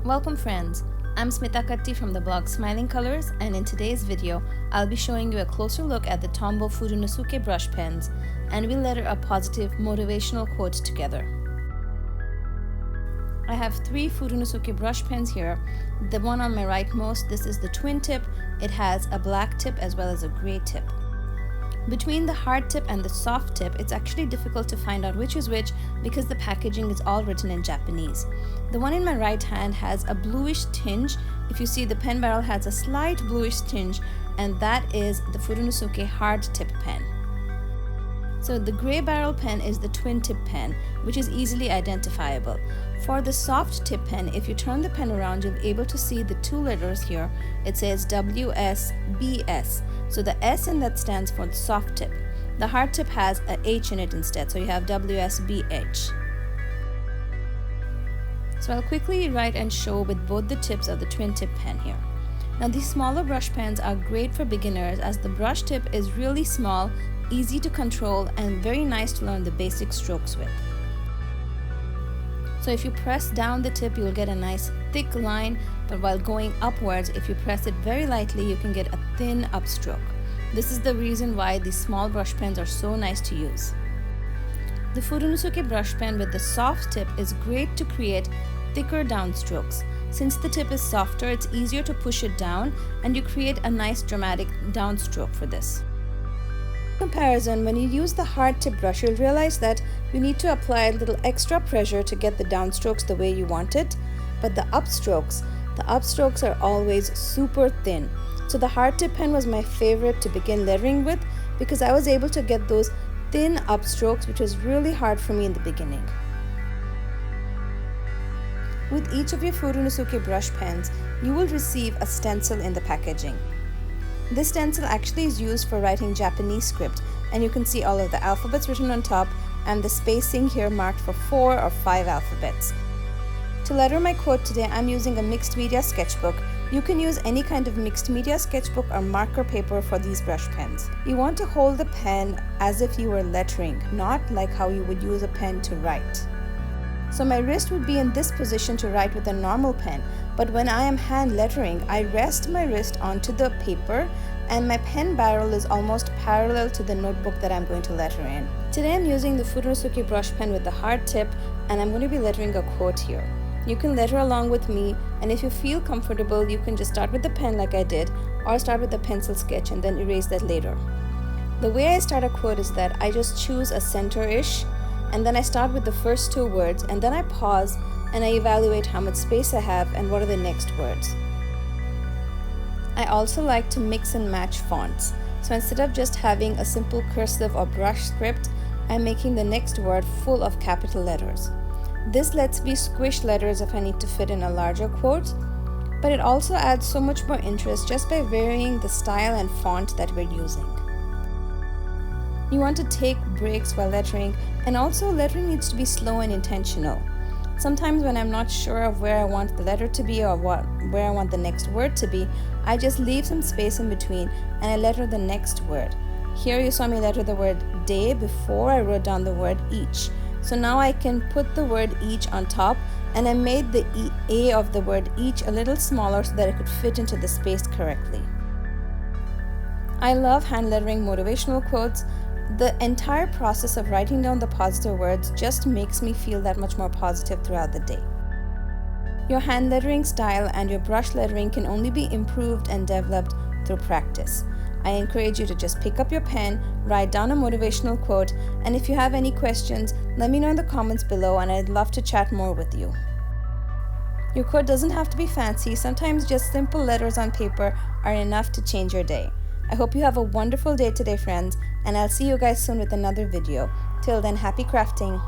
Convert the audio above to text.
Welcome friends, I'm Smitha from the blog Smiling Colors, and in today's video, I'll be showing you a closer look at the Tombow Fudenosuke Brush Pens, and we'll letter a positive motivational quote together. I have 3 Fudenosuke brush pens here. The one on my rightmost, this is the twin tip. It has a black tip as well as a gray tip. Between the hard tip and the soft tip, it's actually difficult to find out which is which because the packaging is all written in Japanese. The one in my right hand has a bluish tinge. If you see, the pen barrel has a slight bluish tinge, and that is the Fudenosuke hard tip pen. So the gray barrel pen is the twin tip pen, which is easily identifiable. For the soft tip pen, if you turn the pen around, you'll be able to see the 2 letters here. It says WSBS. So the S in that stands for the soft tip. The hard tip has a H in it instead, so you have WSBH. So I'll quickly write and show with both the tips of the twin tip pen here. Now these smaller brush pens are great for beginners as the brush tip is really small, easy to control, and very nice to learn the basic strokes with. So if you press down the tip, you'll get a nice thick line, but while going upwards, if you press it very lightly, you can get a thin upstroke. This is the reason why these small brush pens are so nice to use. The Fudenosuke brush pen with the soft tip is great to create thicker downstrokes. Since the tip is softer, it's easier to push it down, and you create a nice dramatic downstroke for this. In comparison, when you use the hard tip brush, you'll realize that you need to apply a little extra pressure to get the downstrokes the way you want it, but the upstrokes are always super thin. So the hard tip pen was my favorite to begin lettering with because I was able to get those thin upstrokes, which was really hard for me in the beginning. With each of your Fudenosuke brush pens, you will receive a stencil in the packaging. This stencil actually is used for writing Japanese script, and you can see all of the alphabets written on top and the spacing here marked for 4 or 5 alphabets. To letter my quote today, I'm using a mixed media sketchbook. You can use any kind of mixed media sketchbook or marker paper for these brush pens. You want to hold the pen as if you were lettering, not like how you would use a pen to write. So my wrist would be in this position to write with a normal pen, but when I am hand lettering, I rest my wrist onto the paper and my pen barrel is almost parallel to the notebook that I'm going to letter in. Today I'm using the Fudenosuke brush pen with the hard tip, and I'm going to be lettering a quote here. You can letter along with me, and if you feel comfortable, you can just start with the pen like I did, or start with a pencil sketch and then erase that later. The way I start a quote is that I just choose a center-ish, and then I start with the first 2 words, and then I pause and I evaluate how much space I have and what are the next words. I also like to mix and match fonts. So instead of just having a simple cursive or brush script, I'm making the next word full of capital letters. This lets me squish letters if I need to fit in a larger quote, but it also adds so much more interest just by varying the style and font that we're using. You want to take breaks while lettering, and also lettering needs to be slow and intentional. Sometimes when I'm not sure of where I want the letter to be or where I want the next word to be, I just leave some space in between and I letter the next word. Here you saw me letter the word day before I wrote down the word each. So now I can put the word each on top, and I made the A of the word each a little smaller so that it could fit into the space correctly. I love hand lettering motivational quotes. The entire process of writing down the positive words just makes me feel that much more positive throughout the day. Your hand lettering style and your brush lettering can only be improved and developed through practice. I encourage you to just pick up your pen, write down a motivational quote, and if you have any questions, let me know in the comments below and I'd love to chat more with you. Your quote doesn't have to be fancy. Sometimes just simple letters on paper are enough to change your day. I hope you have a wonderful day today, friends, and I'll see you guys soon with another video. Till then, happy crafting!